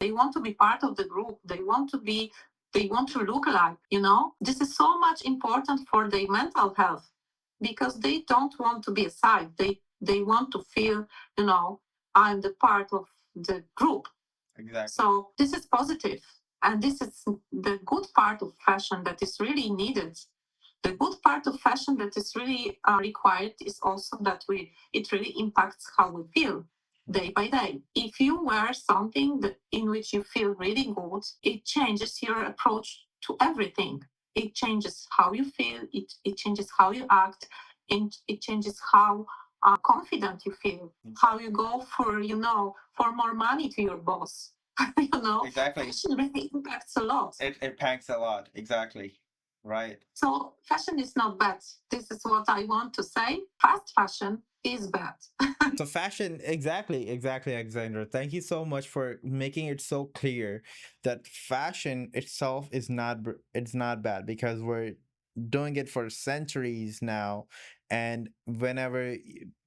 They want to be part of the group. They want to look like, you know. This is so much important for their mental health because they don't want to be aside. They want to feel, you know, I'm the part of the group. Exactly. So this is positive, and this is the good part of fashion that is really needed. The good part of fashion that is really required is also that it really impacts how we feel day by day. If you wear something in which you feel really good, it changes your approach to everything. It changes how you feel, it changes how you act, and it changes how confident you feel, how you go for, you know, for more money to your boss. You know, exactly. Fashion really impacts a lot. It impacts a lot, exactly. Right. So fashion is not bad. This is what I want to say. Fast fashion is bad. So fashion, exactly, Alexandra. Thank you so much for making it so clear that fashion itself is it's not bad because we're doing it for centuries now, and whenever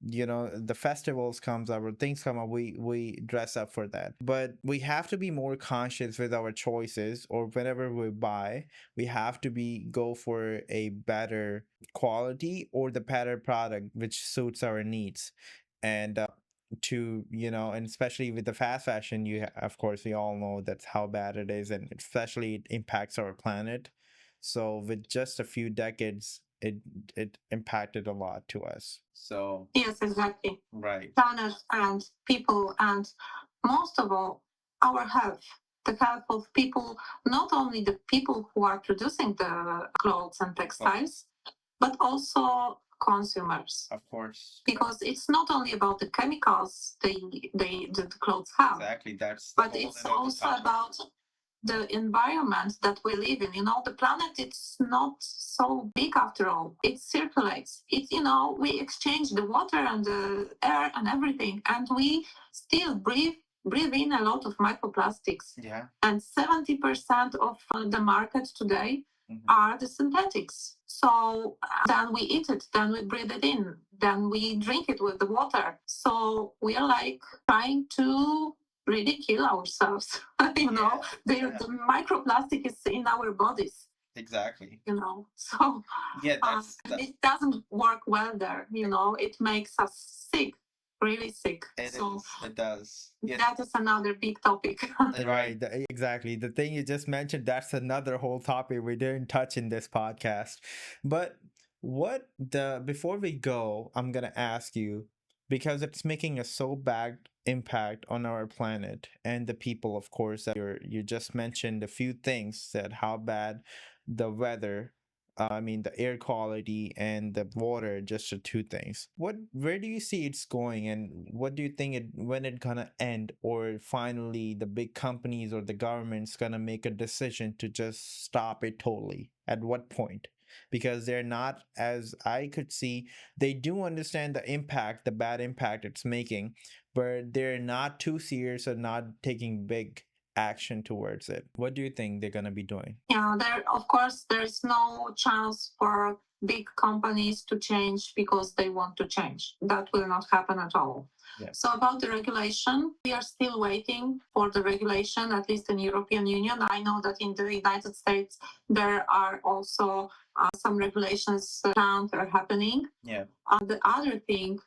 you know the festivals comes up or things come up, we dress up for that. But we have to be more conscious with our choices, or whenever we buy, we have to be go for a better quality or the better product which suits our needs. And to you know, and especially with the fast fashion, of course we all know that's how bad it is, and especially it impacts our planet. So with just a few decades, it impacted a lot to us. So yes, exactly. right. Planet and people, and most of all, our health. The health of people, not only the people who are producing the clothes and textiles, but also consumers. Of course. Because it's not only about the chemicals the clothes have. Exactly. But it's also about the environment that we live in. You know, the planet, it's not so big after all. It circulates. It, you know, we exchange the water and the air and everything, and we still breathe in a lot of microplastics. Yeah. And 70% of the market today are the synthetics. So then we eat it, then we breathe it in, then we drink it with the water. So we are like trying to really kill ourselves. You know, the microplastic is in our bodies. Exactly. You know, so yeah, it doesn't work well there. You know, it makes us sick, really sick. It does. Yeah. That is another big topic. Right, exactly. The thing you just mentioned, that's another whole topic we didn't touch in this podcast. But what the before we go, I'm gonna ask you, because it's making a so bad impact on our planet and the people, of course, that you just mentioned a few things that how bad the weather, I mean the air quality and the water, just the two things. Where do you see it's going, and what do you think when it gonna end, or finally the big companies or the government's gonna make a decision to just stop it totally? At what point? Because they're not, as I could see, they do understand the impact, the bad impact it's making, but they're not too serious or not taking big action towards it. What do you think they're gonna be doing? Yeah, there of course there is no chance for big companies to change because they want to change. That will not happen at all. Yeah. So about the regulation, we are still waiting for the regulation, at least in European Union. I know that in the United States there are also some regulations planned or happening. Yeah. The other thing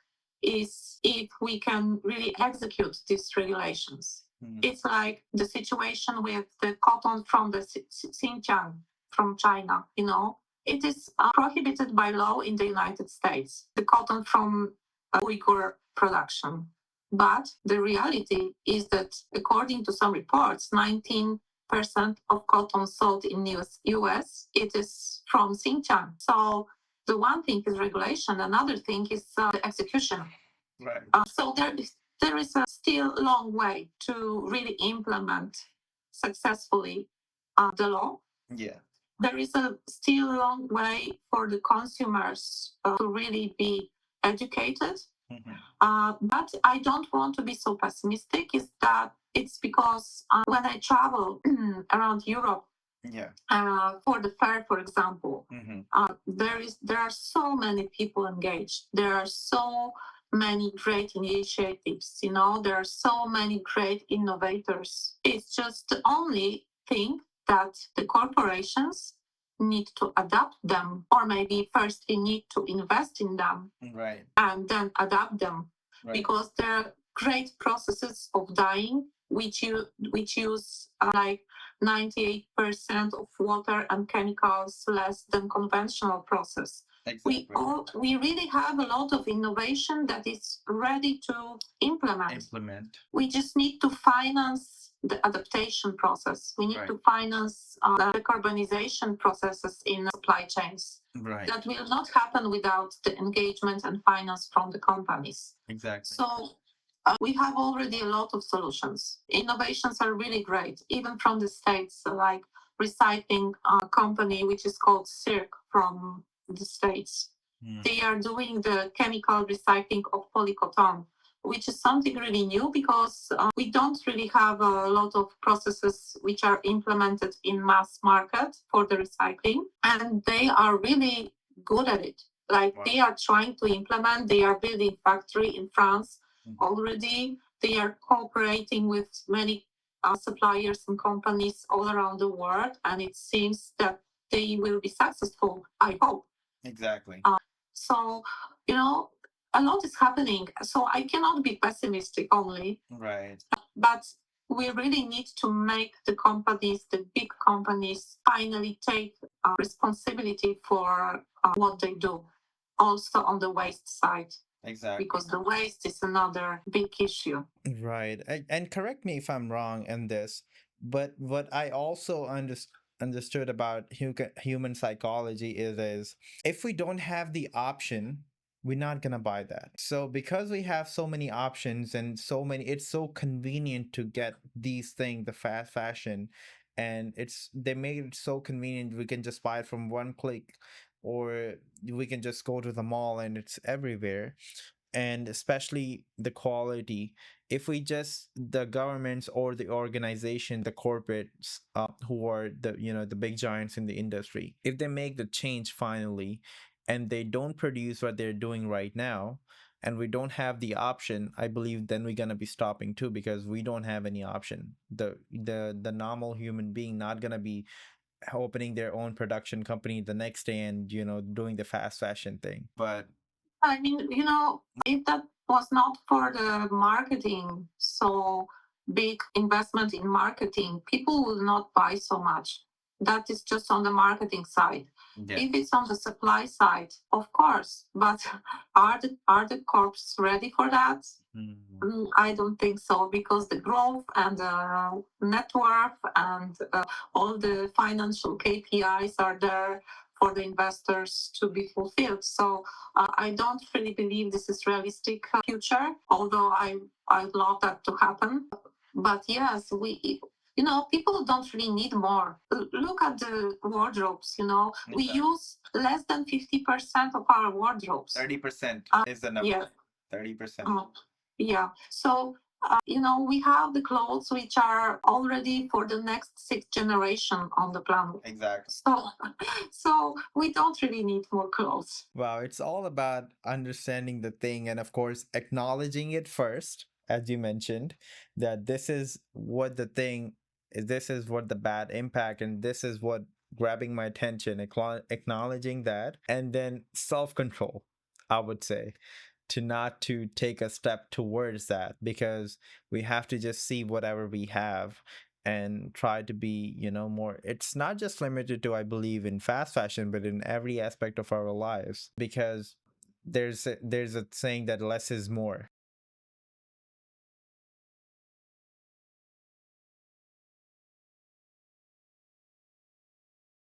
is if we can really execute these regulations. It's like the situation with the cotton from the Xinjiang from China, you know. It is prohibited by law in the United States, the cotton from Uyghur production. But the reality is that, according to some reports, 19% of cotton sold in US, it is from Xinjiang. So the one thing is regulation, another thing is the execution. Right. So there is a still long way to really implement successfully the law. Yeah. There is a still long way for the consumers to really be educated. Mm-hmm. But I don't want to be so pessimistic. Is that it's because when I travel around Europe, yeah, for the fair, for example, there are so many people engaged. There are so many great initiatives. You know, there are so many great innovators. It's just the only thing that the corporations need to adapt them, or maybe first we need to invest in them, Right. and then adapt them, Right. because there are great processes of dyeing which use like 98% of water and chemicals less than conventional process. Exactly. We really have a lot of innovation that is ready to implement. We just need to finance the adaptation process. We need to finance the decarbonization processes in supply chains. Right. That will not happen without the engagement and finance from the companies. Exactly. So we have already a lot of solutions. Innovations are really great, even from the States, like recycling company, which is called Circ from the States. They are doing the chemical recycling of polycotton, which is something really new because we don't really have a lot of processes which are implemented in mass market for the recycling, and they are really good at it. Like they are trying to implement, they are building factory in France already. They are cooperating with many suppliers and companies all around the world, and it seems that they will be successful, I hope. Exactly. So, you know, a lot is happening. So I cannot be pessimistic only. Right. But we really need to make the companies, the big companies, finally take responsibility for what they do, also on the waste side. Exactly. Because the waste is another big issue. Right. And correct me if I'm wrong in this, but what I also understood about human psychology is if we don't have the option, we're not gonna buy that. So because we have so many options and so many, it's so convenient to get these things, the fast fashion, and they made it so convenient we can just buy it from one click, or we can just go to the mall and it's everywhere. And especially the quality, if we just, the governments or the organization, the corporates, who are the, the big giants in the industry, if they make the change finally and they don't produce what they're doing right now, and we don't have the option, I believe then we're going to be stopping too, because we don't have any option. The normal human being not going to be opening their own production company the next day and doing the fast fashion thing. But I mean, if that was not for the marketing, so big investment in marketing, people will not buy so much. That is just on the marketing side. yeah. If it's on the supply side, of course, but are the corps ready for that? I don't think so, because the growth and the net worth and all the financial KPIs are there for the investors to be fulfilled. So I don't really believe this is realistic future, although I'd love that to happen. But yes, people don't really need more. Look at the wardrobes, we use less than 50% of our wardrobes. 30% is the number. Yeah. 30%. Yeah. So, we have the clothes which are already for the next 6 generation on the planet. Exactly. So we don't really need more clothes. Wow, it's all about understanding the thing and, of course, acknowledging it first, as you mentioned, that this is what the thing is, this is what the bad impact, and this is what grabbing my attention, acknowledging that, and then self control, I would say, to not to take a step towards that, because we have to just see whatever we have and try to be more. It's not just limited to, I believe, in fast fashion, but in every aspect of our lives, because there's a saying that less is more.